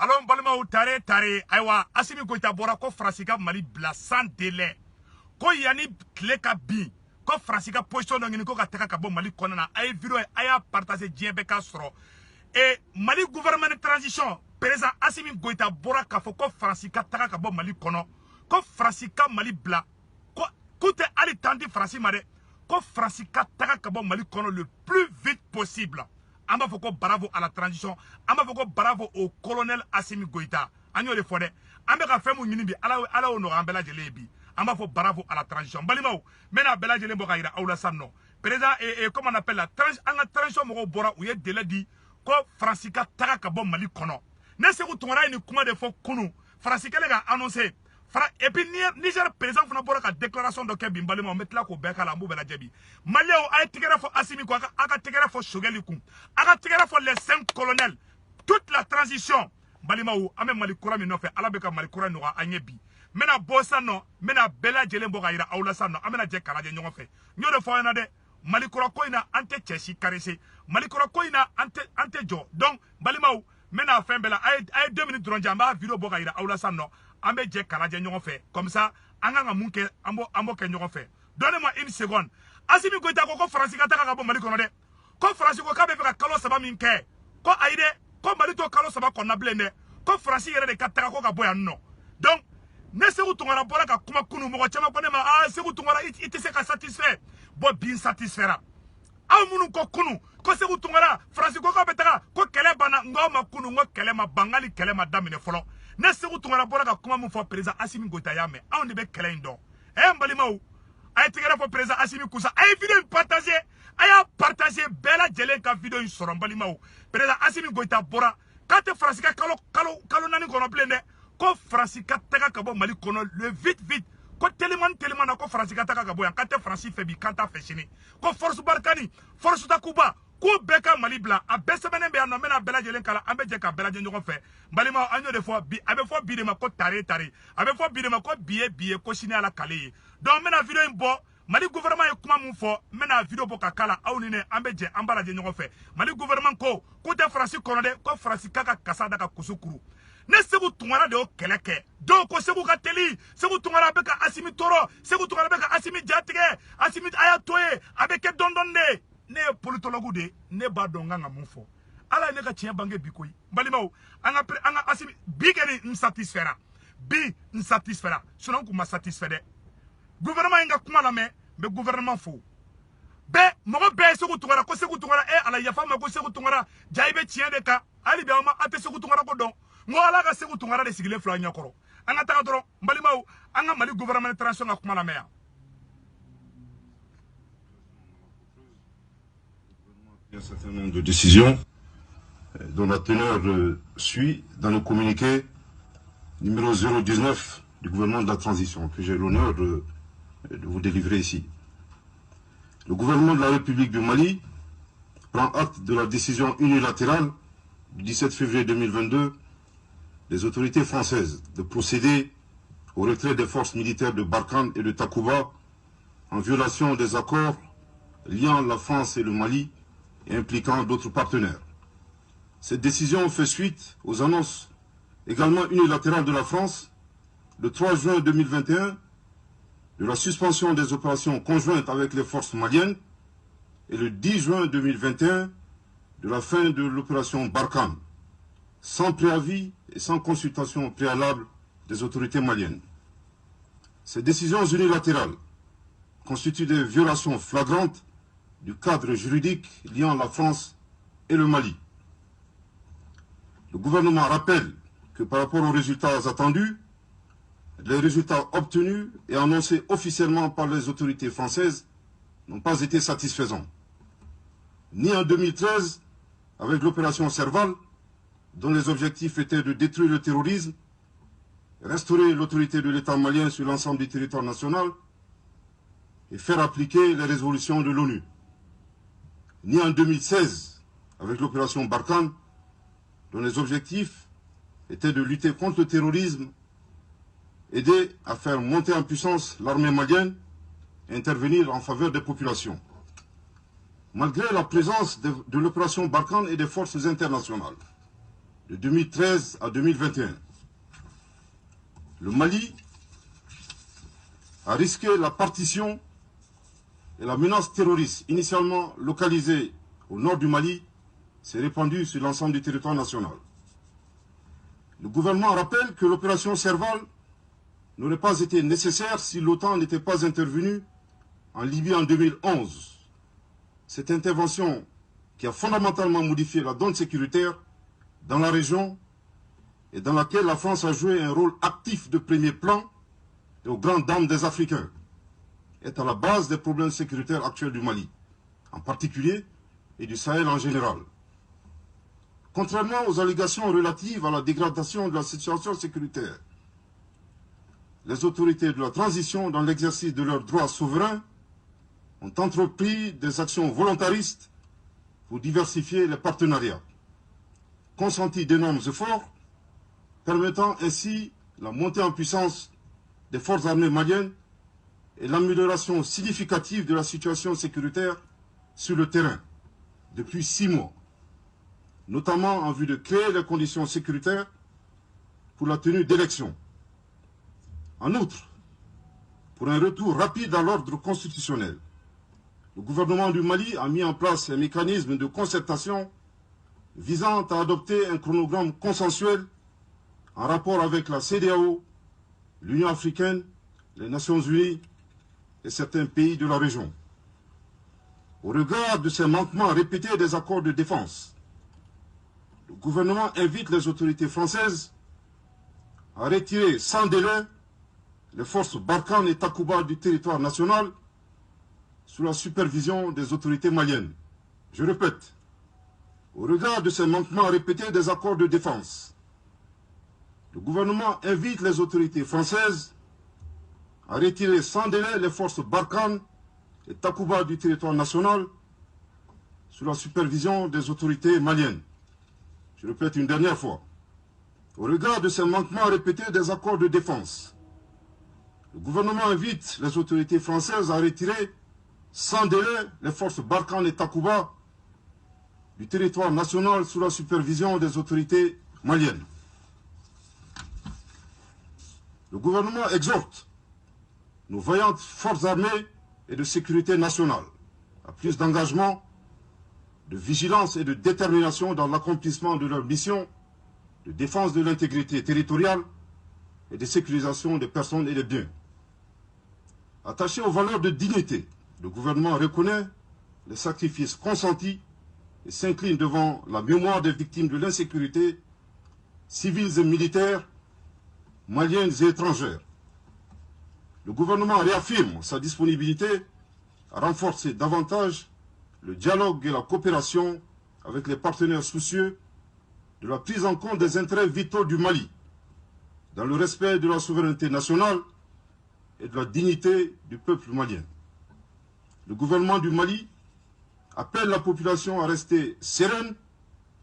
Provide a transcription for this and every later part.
Alors balima ou tare aywa Assimi Goïta bora ko Fransika Mali bla sans délai ko yani clé ka bi ko Fransika position ngini ko ka taka ka bo Mali konana ay vidéo aya partager djembe ka soro et Mali gouvernement de transition président Assimi Goïta bora ka fo ko Fransika taka ka bo Mali kono ko Fransika Mali bla ko koute ali tandi Fransi mare ko Fransika taka ka bo Mali kono le plus vite possible. Amba foko bravo à la transition. Amba foko bravo au colonel Assimi Goïta. Agno de fode. Amba ka femu nyinibi ala ono ambela jelebi. Amba foko bravo à la transition. Balimao. Mena bela jele mboka ira aula sanno. Président comment on appelle la transition moko bora ou ye délai di ko Fransika taka ka bon Mali kono. Ne se ku tongara ni kuma de fo kunu. Fransika le ga annoncer. Et puis Niger président fana bora ka déclaration de Kebbi Mbalima metla ko beka la mbubela jebi Malio ay tigera fo Assimi ko aka tigera fo Shogeli kum aka tigera fo les 5 colonels toute la transition Mbalima ou ame Malikura mi no fe ala beka Malikura no anyebi mena bossa no mena bela jele mboka ira awla sanno amena je kalaje nyongo fe nyodo fo na de Malikura ko ina ante cheshi karese Malikura ko ina ante jo donc Mbalima ou mena fin bela ay 2 minutes dron jamba vidéo boka ira awla sanno ambe je kalaje nyongo fe comme ça anga munke ambo ke nyongo fe donnez-moi une seconde Assimi Goïta ko Fransika taka ka bo Mali kono de ko Fransika ko ka be ka kalo saba min ke ko aide ko Mali to kalo saba ko na blende ko Fransika yere de ka taka ko ka bo ya no donc ne se ku tungara bora ka kuma kunu mo chama ko ne ma se ku tungara ite se ka satisfait bo bin satisfaira aw munu ko kunu ko se ku tungara Fransika ko be taka ko kele bana ngoma kunu ngo kele ma bangali kele ma damine folo ne se ku tungara bora ka kuma mu fo président Assimi Goïta yame aw ne be kele ndo Mbalima ay tigera fo président Assimi Kousa ay vidéo partager aya partager bela jelen ka vidéo soro Mbalima président Assimi Goïta bora kate Fransika kalo nani kono blende ko Fransika taka ka bo Mali kono le vite ko tellement na ko Fransika taka ka bo yan kate Fransi febi kanta feshini ko force Barkani force Takuba ko beka Mali bla a besemene be no mena bela jelen kala ambe je ka bela jengo fe Mbalima anyo de fois bi abe fois bi de ma ko tare abe fois bi de ma ko biye ko sini ala kale donc mena vidéo imbo Mali gouvernement e kuma mun fo mena vidéo boka kala awnine ambe je ambara je nyongo fe Mali gouvernement ko te Fransi kono de ko Fransi kaka kasada ka kusukuru ne segu tungara de o keleke do ko segu ka teli segu tungara beka Assimi toro segu tungara beka Assimi jatige Assimi ayatoye abeke dondonde ne politologue de ne ba donga mun fo ala ne ka tiens bange bikoyi Mbalima anga Assimi bigeni insatisfaira sinon kuma satisfaire gouvernement inga kuma la me gouvernement fo be mogo be segu tungara ko segu tungara ala yafa ma ko segu tungara jaibe tiens de ka ali be ma ate segu tungara ko don ngo ala ka segu tungara de sigile fla nyakoro anga taka doro Mbalima anga Mali gouvernement transition nga kuma la me Il y a un certain nombre de décisions dont la teneur suit dans le communiqué numéro 019 du gouvernement de la transition que j'ai l'honneur de vous délivrer ici. Le gouvernement de la République du Mali prend acte de la décision unilatérale du 17 février 2022 des autorités françaises de procéder au retrait des forces militaires de Barkhane et de Takuba en violation des accords liant la France et le Mali et impliquant d'autres partenaires. Cette décision fait suite aux annonces également unilatérales de la France le 3 juin 2021 de la suspension des opérations conjointes avec les forces maliennes et le 10 juin 2021 de la fin de l'opération Barkhane, sans préavis et sans consultation préalable des autorités maliennes. Ces décisions unilatérales constituent des violations flagrantes du cadre juridique liant la France et le Mali. Le gouvernement rappelle que par rapport aux résultats attendus, les résultats obtenus et annoncés officiellement par les autorités françaises n'ont pas été satisfaisants. Ni en 2013, avec l'opération Serval, dont les objectifs étaient de détruire le terrorisme, restaurer l'autorité de l'État malien sur l'ensemble du territoire national et faire appliquer les résolutions de l'ONU. Ni en 2016, avec l'opération Barkhane, dont les objectifs étaient de lutter contre le terrorisme, aider à faire monter en puissance l'armée malienne et intervenir en faveur des populations. Malgré la présence de l'opération Barkhane et des forces internationales, de 2013 à 2021. Le Mali a risqué la partition et la menace terroriste, initialement localisée au nord du Mali, s'est répandue sur l'ensemble du territoire national. Le gouvernement rappelle que l'opération Serval n'aurait pas été nécessaire si l'OTAN n'était pas intervenue en Libye en 2011. Cette intervention qui a fondamentalement modifié la donne sécuritaire dans la région et dans laquelle la France a joué un rôle actif de premier plan et aux grandes dames des Africains, est à la base des problèmes sécuritaires actuels du Mali, en particulier, et du Sahel en général. Contrairement aux allégations relatives à la dégradation de la situation sécuritaire, les autorités de la transition, dans l'exercice de leurs droits souverains, ont entrepris des actions volontaristes pour diversifier les partenariats, consenti d'énormes efforts, permettant ainsi la montée en puissance des forces armées maliennes et l'amélioration significative de la situation sécuritaire sur le terrain depuis 6 mois, notamment en vue de créer les conditions sécuritaires pour la tenue d'élections. En outre, pour un retour rapide à l'ordre constitutionnel, le gouvernement du Mali a mis en place un mécanisme de concertation visant à adopter un chronogramme consensuel en rapport avec la CEDEAO, l'Union africaine, les Nations unies et certains pays de la région. Au regard de ces manquements répétés des accords de défense, le gouvernement invite les autorités françaises à retirer sans délai les forces Barkhane et Takuba du territoire national sous la supervision des autorités maliennes. Je répète, au regard de ces manquements répétés des accords de défense, le gouvernement invite les autorités françaises à retirer sans délai les forces Barkhane et Takuba du territoire national sous la supervision des autorités maliennes. Je répète une dernière fois, au regard de ces manquements répétés des accords de défense, le gouvernement invite les autorités françaises à retirer sans délai les forces Barkhane et Takuba du territoire national sous la supervision des autorités maliennes. Le gouvernement exhorte nos vaillantes forces armées et de sécurité nationale à plus d'engagement, de vigilance et de détermination dans l'accomplissement de leur mission de défense de l'intégrité territoriale et de sécurisation des personnes et des biens. Attaché aux valeurs de dignité, le gouvernement reconnaît les sacrifices consentis et s'incline devant la mémoire des victimes de l'insécurité, civiles et militaires, maliennes et étrangères. Le gouvernement réaffirme sa disponibilité à renforcer davantage le dialogue et la coopération avec les partenaires soucieux de la prise en compte des intérêts vitaux du Mali, dans le respect de la souveraineté nationale et de la dignité du peuple malien. Le gouvernement du Mali appelle la population à rester sereine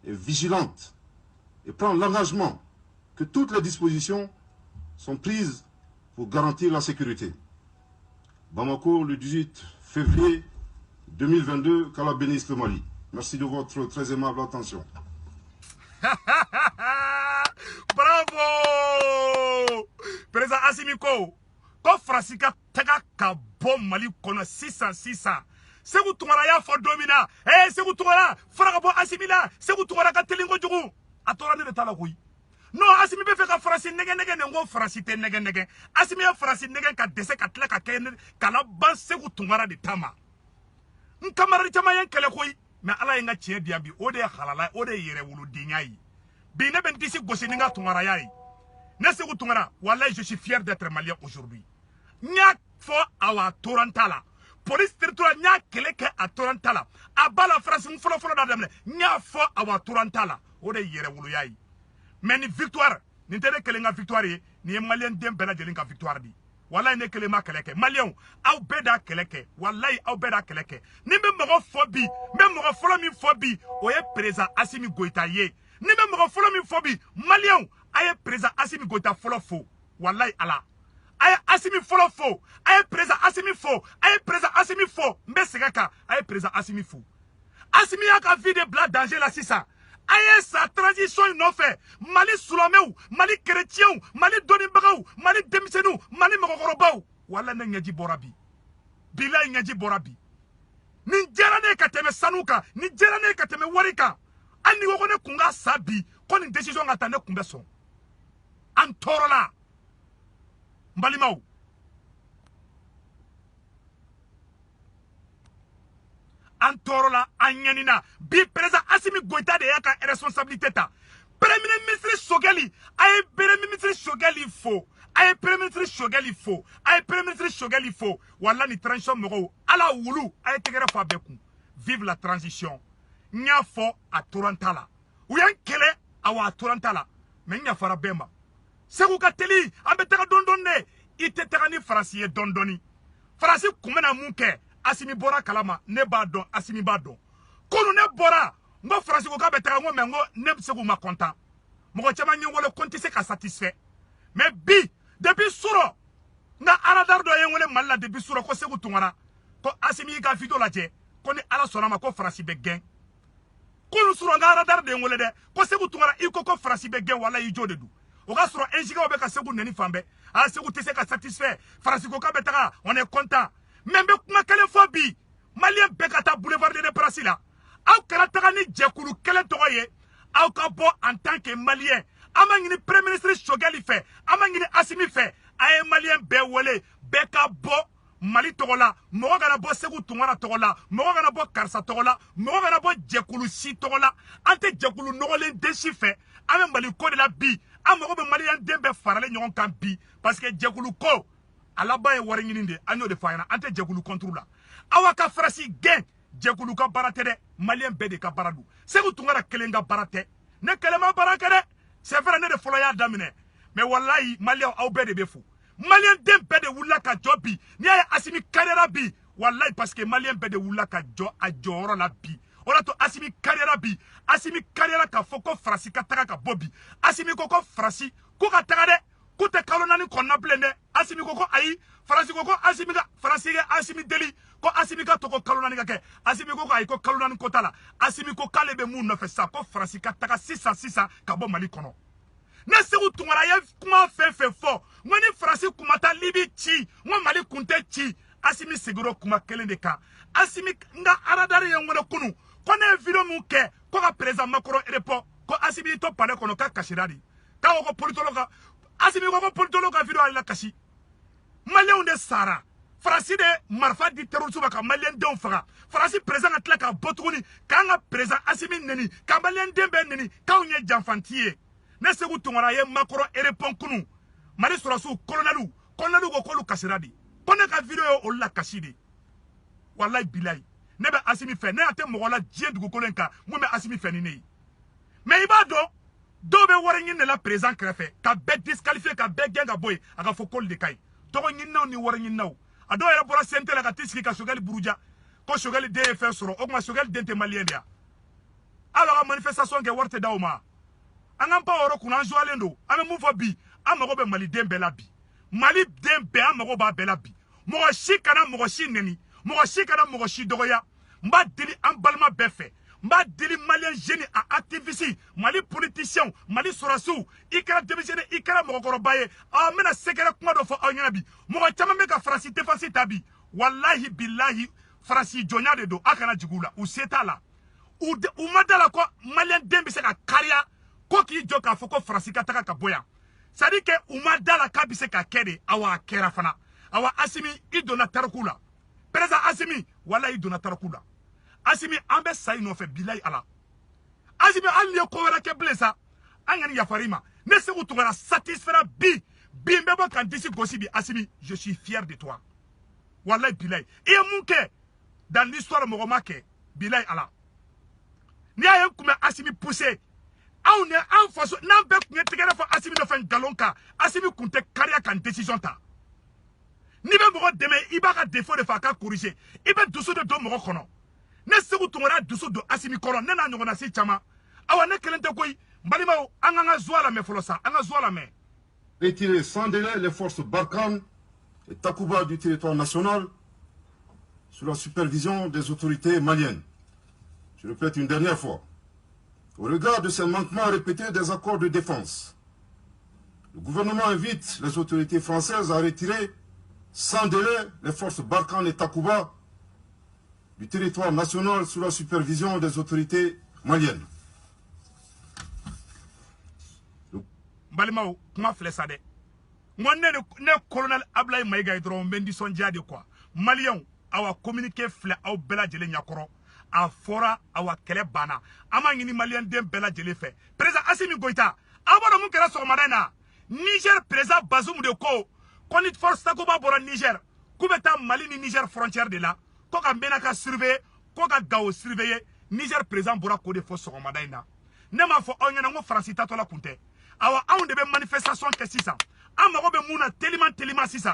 et vigilante et prend l'engagement que toutes les dispositions sont prises pour garantir la sécurité. Bamako, le 18 février 2022, qu'Allah bénisse le Mali. Merci de votre très aimable attention. Bravo! Président Assimi ko Frasika taga ka bon Mali kono 600. Segu tungara ya fo domina. Segu tungara fara ka bon Assimi la. Segu tungara ka telingo jugu. Atora ne tala koyi. Non, Assimi be fe ka Frasi nege ngo Frasi te nege. Assimi ya Frasi nege ka dese ka tla ka ken kala ban segu tungara de tama. Nkamara chama yan kele koyi. Mais ala yenga tie diabi ode halala ode yere wulu dinyai. Bi ne ben disi gosi ninga tungara yai. Ne segu tungara, wallahi je suis fier d'être malien aujourd'hui. Nya fo awa torantala. Police territoire nya keleke a torantala. Abala France folo da demne. Nya fo awa torantala. Ode yere wulu yai. Mais ni victoire, ni tere kelenga victoire ni malien dem bela jelinga victoire di. Wallahi ne kelema keleke. Malien au beda keleke. Wallahi au beda keleke. Ni me mogo fobi, me mogo folo mi fobi. Oye président Assimi Goïta ye. Ni me mogo folo mi fobi. Malien aye président Assimi Goïta folo fo. Wallahi ala. Aye Assimi folo fo. Aye président Assimi fo. Aye président Assimi fo. Mbe segaka aye président Assimi fo. Assimi a ka vie de bla danger la sisa. aye sa transition ino fait Mali Soulameu, Mali chrétien, Mali Donibagou, Mali Demisenou, Mali Mogorobaou. Wala n'engaji borabi. Bila n'engaji borabi. Ni jerane kateme sanuka, ni jerane kateme warika. Ani wogone kunga sabi, kon une décision atande kumbe son. Antorola. Mbalimau. Antorola anyanina bi président Assimi Goïta de yaka responsabilité ta premier ministre Shogeli ay premier ministre Shogeli fo ay premier ministre Shogeli fo ay premier ministre Shogeli fo wala ni transition moko ala wulu ay tegere fa beku vive la transition nya fo a Torantala ou yan kele awa Torantala mais nya fara bema segu ka teli ambetaka dondonne ite tagani farasiye dondoni farasi kumena munke Assimi bora kalama ne ba don Assimi ba don kono ne bora ngo France ko ka betaka ngo mengo ne segu ma content mo chama nyongole konti se ka satisfait mais bi depuis suro nga aradar do yengole malla depuis suro ko segu tungara ko Assimi ka video la je ko ni ala sonama ko France be gen kono suro nga aradar de yengole de ko segu tungara iko ko France be gen wala ijo de du o ga suro enjiga o be ka segu neni fambe a segu te se ka satisfait France ko ka betaka on est content membe kuma kelen fo bi malien bekata boulevard de Prasi la aw kala taga ni jekulu kelen togoye aw ka bo en tant que malien amangini premier ministre Shogeli fait amangini Assimi fait ay malien be wole beka bo Mali togola mogo gana bo segu tungara togola mogo gana bo karsa togola mogo gana bo jekulu si togola ante jekulu nogolen deshi fait ame Mali ko de la bi amogo be malien dembe farale nyon kan bi parce que jekulu ko alaba ye wari ɲini de an y'o de fa ɲɛna an tɛ jɛkulu contre la awa ka farasi gɛn jɛkulu ka baara tɛ dɛ maliyɛn bɛɛ de ka baara don segu tunkara kelen ka baara tɛ ne kelen ma baara kɛ dɛ c'est vrai ne de fɔlɔ y'a daminɛ mais walayi maliyɛnw aw bɛɛ de bɛ fo maliyɛn den bɛɛ de wulila ka jɔ bi n'i y'a ye Assimi kariyara bi walayi parce que maliyɛn bɛɛ de wulila ka jɔ a jɔyɔrɔ la bi o de to Assimi kariyara bi Assimi kariyara k'a fɔ ko farasi ka taga ka bɔ bi Assimi ko ko farasi ko ka taga dɛ kute kalonani konna blende Assimi ko ayi farasi ko Assimi ga farasi ga Assimi deli ko Assimi ka to ko kalonani ga ke Assimi ko ayi ko kalonani ko tala Assimi ko kale be mun no fe sa ko farasi ka taka sisa ka bo Mali kono ne segu tungara ye kuma fe fo ngoni farasi kuma ta libi chi ngo Mali kunte chi Assimi seguro kuma kelen de ka Assimi nga aradari ye ngone kunu ko ne video mu ke ko ka président Macron repo ko Assimi to pale kono ka kashiradi ka ko politologa Assimi ko politologue ka video ala kasi malien de sara farasi de marfa di terrorisme ka malien de faga farasi président atla ka botuguni ka nga président Assimi neni ka malien de be neni ka onye janfantier ne segu tungara ye makoro erepon kunu mari surasu colonelu ko kolu kasiradi kone ka video o la kasidi wallahi billahi ne be Assimi fe ne ate mogola die dugu kolenka mo be Assimi fe ni nei mais ibado do be wari ñin la président krefe ka be disqualifier ka be genga boy aga fo kol de kay to ko ñin naw ni wari ñin naw ado era bora sente la ka tiski ka Shogeli buruja ko Shogeli DF soro o ma Shogeli dente malien dia ala manifestation ke warte dawma angam pa oro kuna joalendo ame mu fo bi amago be Mali dembe la bi Mali dembe amago ba be la bi mo shi kana mo shi neni mo shi kana mo shi dogoya mba dili an balma be fe mba dili malien génie a activiste Mali politicien Mali sorasu ikara debisene ikara mogorobaye a mena sekere kuma do fo awnyana bi mo chama me ka farasi defense tabi wallahi billahi farasi jonya de do akana jigula u setala u madala ko malien dembe se ka karia ko ki joka fo ko farasi ka taka ka boya sadi ke u madala ka bi se ka kede awa kera fana awa Assimi idona tarakula président Assimi wallahi idona tarakula Assimi ambe say no fe bilay ala Assimi alye ko wara ke blesa angani yafarima ne se utungara satisfaire bi mbebo kan disi gosi bi Assimi je suis fier de toi wallahi bilay et munke dans l'histoire mogomake bilay ala ni ayen kuma Assimi pousser aw ne an faso nan be kunye tigere fo Assimi no fen galonka Assimi kunte carrière kan décision ta ni be mogo deme ibaka défaut de fa ka corriger ibe dusu de do mogo kono ne segu tungara dusu do Assimi kono ne na nyogona si chama awa ne kelente koy mbalima anganga zwala me folosa anga zwala me retirer sans délai les forces Barkhane et Takuba du territoire national sous la supervision des autorités maliennes. Je répète une dernière fois, Au regard de ces manquements répétés des accords de défense, le gouvernement invite les autorités françaises à retirer sans délai les forces Barkhane et Takuba du territoire national sous la supervision des autorités maliennes. Balimao, kuma flessade. Ne colonel Ablaye Maïga hydro mendi sonja de quoi. Malien, awa communiqué fle au bela jele nyakoro. A fora awa kele bana. Ama ngini malien dem bela jele fe. Président Assimi Goïta, aboro mun kera somarena. Niger président Bazoum de ko. Konit force Takuba bora Niger. Koubeta Mali ni Niger frontière de là. Koka menaka surveiller, koka gao surveiller. Niger président bora ko de force somarena. Ne ma fo onyana ngo Francita tola kunte. Awa on de manifestation que 600. Amaro be mouna tellement 600.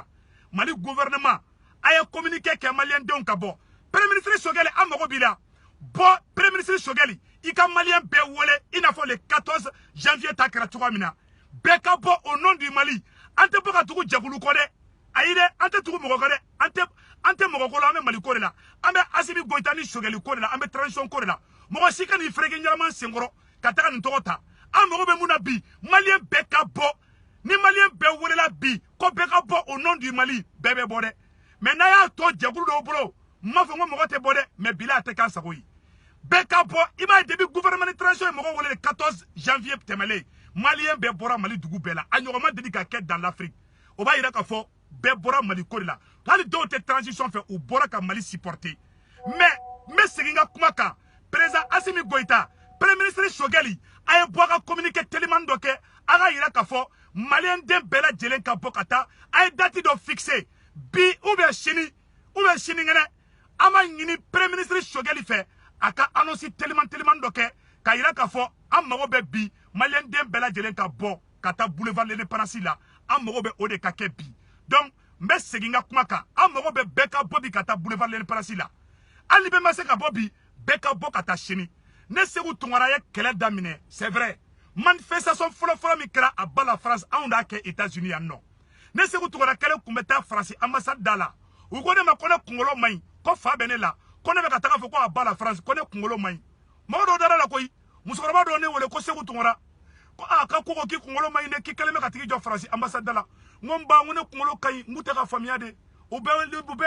Mali gouvernement a communiqué que malien de kabo. Premier ministre Sogeli amaro bila. Bo premier ministre Sogeli ika malien be wole il a fait le 14 janvier takra tuamina. Beka bo au nom du Mali. Ante boka tuku jagulu kode. Aide ante tuku mogokode. Ante mogokolo ame Mali kode la. Ame Assimi Goïta ni Sogeli kode la. Ame transition kode la. Mogo sika ni frege nyalaman sengoro. Kataka ntokota. Amaro be mouna bi. Malien beka bo. Ni malien be wole la bi. Ko beka bo au nom du Mali. Bebe bode. Mais na ya to jagulu do bro. Mafongo mogo te bode. Mais bila te kan sagoyi. Beka bo. Ima début gouvernement de transition mogo wole le 14 janvier temele. Malien be bora Mali dugu bela. Anyogoma dedi ka ket dans l'Afrique. Oba ira ka fo be bora Mali kodi la. Hali do te transition fait ou bora ka Mali supporter. Mais seginga kumaka. Président Assimi Goïta. Premier ministre Sogeli. Aye boka communiquer tellement doke. Aga ira ka fo malien de bela jelen ka bokata. Aye dati do fixé. Bi ou bien chini ngene. Ama ngini premier ministre Sogeli fait. Aka annonce tellement doke. Ka ira ka fo amago be bi. Malien de bela jelen ka bo. Kata boulevard l'indépendance là. Amago be ode ka ke bi. Donc, mbe seginga kumaka. Amago be beka bobi kata boulevard l'indépendance là. Ali be mase ka bobi. Beka bo kata chini. Ne segu tungara ye kele damine. C'est vrai. Manifestation folo mi kera a bala France a onda ke États-Unis ya non. Ne segu tungara kele kumbeta France ambassade dala. U kone ma kone kungolo mai. Ko fa bene la. Kone be kataka fo ko a bala France kone kungolo mai. Mo do dara la koyi. Musokoroba do ne wole ko segu tungara. Ko a ka ko ki kungolo mai ne ki kele me katiki jo France ambassade dala. Ngomba ngone kungolo kai mutaka famia de. U be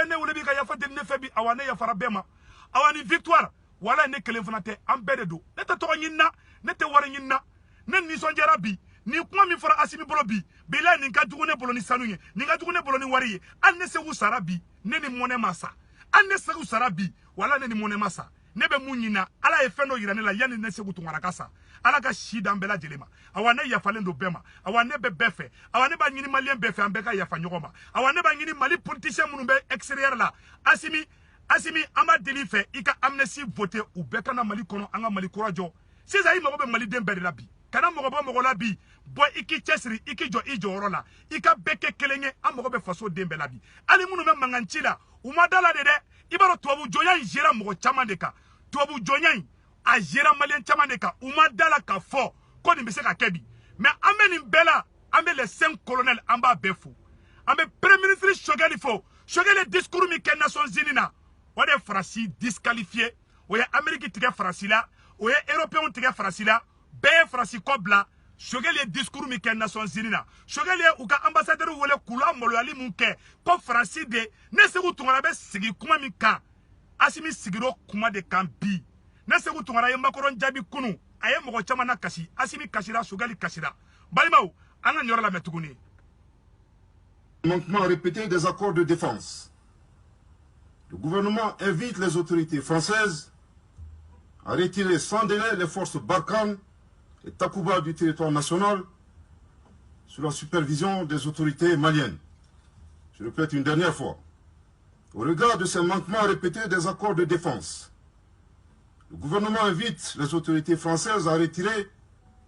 ne wole bi ka yafa de ne febi awane ya farabema. Awani victoire. Wala ne kelen fana te an bɛɛ de do ne tɛ tɔgɔ ɲinina ne tɛ wari ɲinina ne nisɔndiyara bi ni kuma min fɔra Assimi bolo bi bilahi nin ka jugu ne bolo ni sanu ye nin ka jugu ne bolo ni wari ye hali ne segu sara bi ne ni mɔnɛ ma sa hali ne segu sara bi wala ne ni mɔnɛ ma sa ne bɛ mun ɲinina ala ye fɛn dɔ yira ne la yanni ne segu tungara ka sa ala ka si dan bɛɛ lajɛlen ma awa ne yafalen do bɛɛ ma awa ne bɛ bɛɛ fɛ awa ne b'a ɲini maliyɛn bɛɛ fɛ an bɛɛ ka yafa ɲɔgɔn ma awa ne b'a ɲini Mali politicien minnu bɛ extérieur la Assimi amba deli fait ika amnesty voté ou bekana Mali kono anga Mali courage siza yi mago be Mali den beri la bi kana mogo la bi boy iki chesri iki jo ijo orola ika beke kelenge amogo be faso den bela bi ali munu me manganchi la umadala de ibaro tobu joyan jera mogo chama de ka tobu joyan a jera malien chama de ka umadala ka fo ko ni be se ka kebi mais ameni bela ambe les 5 colonels amba befu ambe premier ministre Sogeli discours mi ken Nations Unies na o de Farasi disqualifié o ye Amérique tigɛ Farasi la o ye Européen tigɛ Farasi la bɛɛ ye Farasi kɔ bila Sogeli ye discours mi kɛ Nations Unies na Sogeli ye u ka ambassadeur wele kula maloyali mun kɛ ko Farasi de ne segu tungara bɛ sigi kuma min kan Assimi sigiro kuma de kan bi ne segu tungara ye Macron jaabi kunu a ye mɔgɔ caman na kasi Assimi kasira Sogeli kasira balimaw an ka ɲɔrɔ lamɛn tuguni. Manquement répété des accords de défense. Le gouvernement invite les autorités françaises à retirer sans délai les forces Barkhane et Takuba du territoire national sous la supervision des autorités maliennes. Je répète une dernière fois. Au regard de ces manquements répétés des accords de défense, le gouvernement invite les autorités françaises à retirer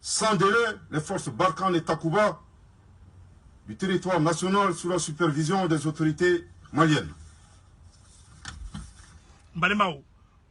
sans délai les forces Barkhane et Takuba du territoire national sous la supervision des autorités maliennes. Mbalimaw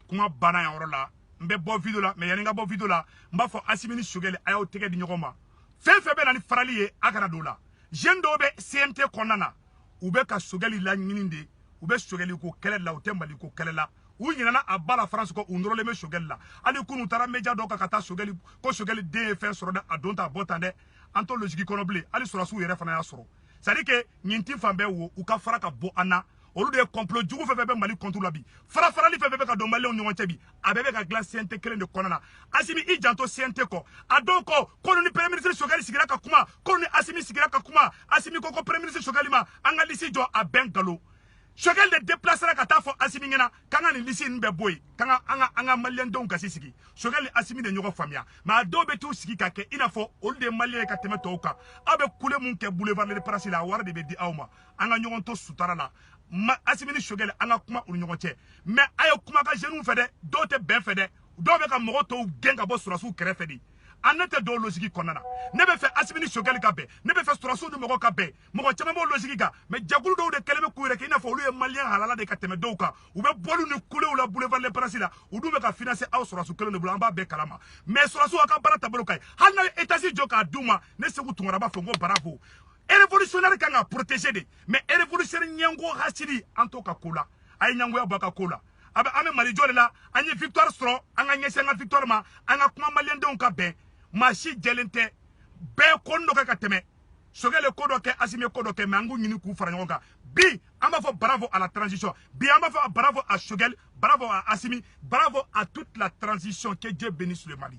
kuma bana ya orola mbe bo video la me yaninga bo video la mba fo Assimi ni Sogeli ayaw tege di nyogoma fefe be na ni farali ye agara do la jendo be CNT konana ube ka Sogeli la nyininde ube Sogeli ko kele la ute Mali ko kele la u ɲinana a ba la France ko u nɔrɔlen bɛ Choguel la hali kunu taara média dɔ kan ka taa Choguel ko Choguel den ye fɛn sɔrɔ dɛ a don ta a bɔ tan dɛ an t'o logique kɔnɔ bilen hali sɔrɔsiw yɛrɛ fana y'a sɔrɔ c'est à dire que nin ti fan bɛɛ wo u ka fara ka bɔ an na olu de ye complot jugu fɛn fɛn bɛ Mali contre la bi farafarali fɛn fɛn bɛ ka don Maliens ɲɔgɔn cɛ bi a bɛɛ bɛ ka dilan CNT kelen de kɔnɔ na Assimi i janto CNT kɔ a dɔw kɔ ko ni premier ministre Choguel sigira ka kuma ko ni Assimi sigira ka kuma Assimi ko premier ministre Choguel ma an ka liste jɔ a bɛn nkalon Choguel de déplacera ka taa fɔ Assimi ɲɛna k'an ka nin liste in bɛɛ bɔ yen k'an ka Maliens denw gasi sigi Choguel ni Assimi de ɲɔgɔn faamuya mais a dɔw bɛ t'u sigi ka kɛ i n'a fɔ olu de ye Maliens ye ka tɛmɛ tɔw kan aw bɛ kule mun kɛ boulevard de Paris la a wari de bɛ di aw ma an ka ɲɔgɔn to sutara la Assimi ni Choguel an ka kuma u ni ɲɔgɔn cɛ mais a ye kuma ka jeunes fɛ dɛ dɔw tɛ bɛn fɛ dɛ dɔw bɛ ka mɔgɔ tɔw gɛn ka bɔ sɔrɔsiw kɛrɛfɛ de an ne tɛ dɔw logique kɔnɔna na ne bɛ fɛ Assimi ni Choguel ka bɛn ne bɛ fɛ sɔrɔsiw ni mɔgɔ ka bɛn mɔgɔ caman b'o logique kan mais jɛkulu dɔw de kɛlen bɛ k'u yɛrɛ kɛ i n'a fɔ olu ye Malien halala de ka tɛmɛ dɔw kan u bɛ bɔliw ni kulew la boulevard de Paris la u dun bɛ ka financer aw sɔrɔsiw kelen de bolo an b'a bɛɛ kalama mais sɔrɔsiw a ka baara taabolo ka ɲi hali n'a ye étage jɔ k'a d'u ma ne Seku Tunkara b'a fɔ n ko bravo révolutionnaire kan ka protéger de mais révolutionnaire ɲɛngo hasidi an t'o ka ko la a ye ɲɛngoya bɔ a ka ko la an bɛ Mali jɔ de la an ye victoire sɔrɔ an ka ɲɛsin an ka victoire ma an ka kuma Maliens denw ka bɛn maa si jɛlen tɛ bɛɛ ko dɔ kɛ ka tɛmɛ Choguel ye ko dɔ kɛ Assimi ye ko dɔ kɛ mais an k'u ɲini k'u fara ɲɔgɔn kan bi an b'a fɔ bravo à la transition bi an b'a fɔ bravo à Choguel bravo à Assimi bravo à toute la transition que Dieu bénisse le Mali